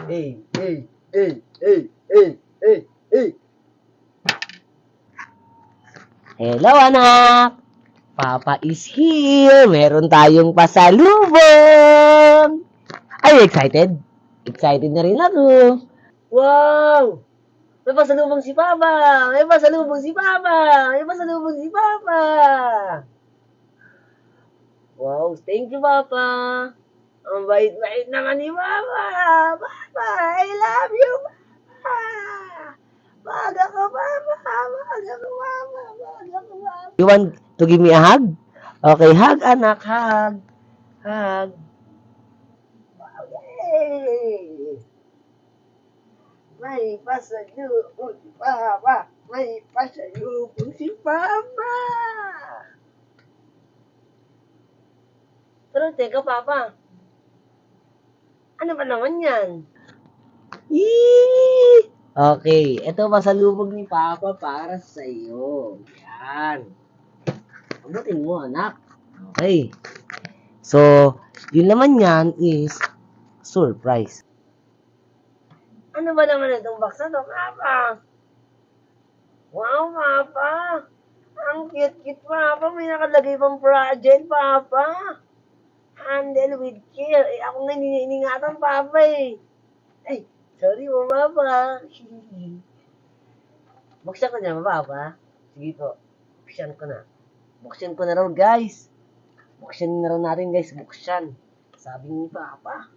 Hey, hey, hey, hey, hey, hey, hey. Hello, anak! Papa is here! Meron tayong pasalubong! Are you excited? Excited na rin ako. Wow! May pasalubong si Papa! May pasalubong si Papa! May pasalubong si Papa! Wow, thank you, Papa! Ang bait-bait naman ni Papa! Papa, I love you, Papa! Wag ako, Papa! Wag ako, Papa! Wag ako, Papa! You want to give me a hug? Okay, hug, anak, hug. Hug. Yay! May pasalubong si Papa! May pasalubong si Papa! Pero teka, Papa. Ano ba naman yan? Yee! Okay, ito pasalubong ni Papa para sa iyo. Yan. Pagdating mo, anak. Okay. So, yun naman yan is surprise. Ano ba naman itong box na to, Papa? Wow, Papa! Ang cute-cute, Papa. May nakalagay pang project, Papa. Handle with care. Eh, ako nga iningatan, Papa eh. Ay, sorry po, Papa. Buksan ko na, Papa. Sige po. Buksan ko na. Buksan ko na raw, guys. Buksan na raw natin, guys. Buksan. Sabi ni Papa.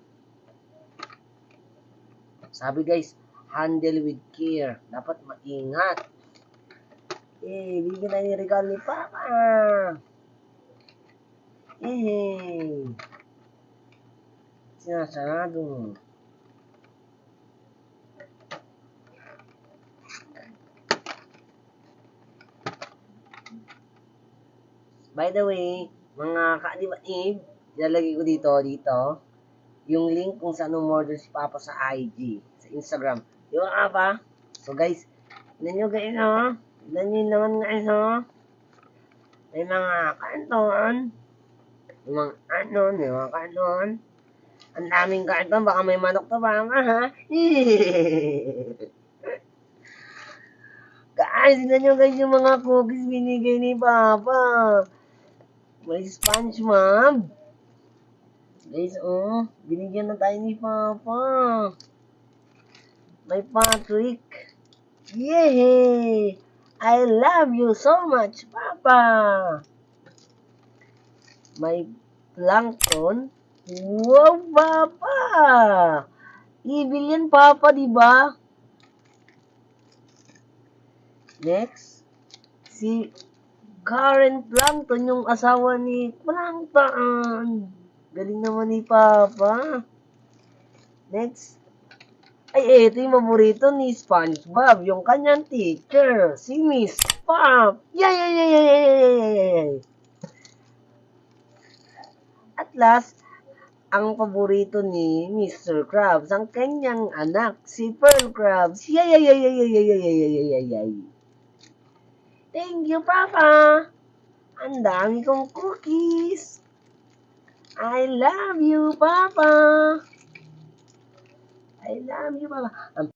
Sabi, guys, handle with care. Dapat maingat. Eh, bigyan na yung regalo ni Papa. Eh. Sinasarado mo. By the way, mga kaalibaib, ilalagay ko dito, yung link kung saan umorder si Papa sa IG, sa Instagram. Di ba, Papa? So, guys, tignan nyo guys, ha? Tignan nyo naman guys, ha? May mga kanton. May mga kanton. Ang daming kanton, baka may manok to, Papa, ha? Guys, tignan nyo guys yung mga cookies binigay ni Papa. May SpongeBob. Guys, oh, binigyan na tayo ni Papa. May Patrick. Yay! I love you so much, Papa. May Plankton. Wow, Papa! Evil yan, Papa, di ba? Next, si Karen Plankton, yung asawa ni Plankton. Galing naman ni Papa. Next. Ay, ito yung paborito ni SpongeBob, yung kanyang teacher, si Miss Pop. Yay! At last, ang paborito ni Mr. Krabs, ang kanyang anak, si Pearl Krabs. Yay! Thank you, Papa. Ang dami kong cookies. I love you, Papa. I love you, Papa.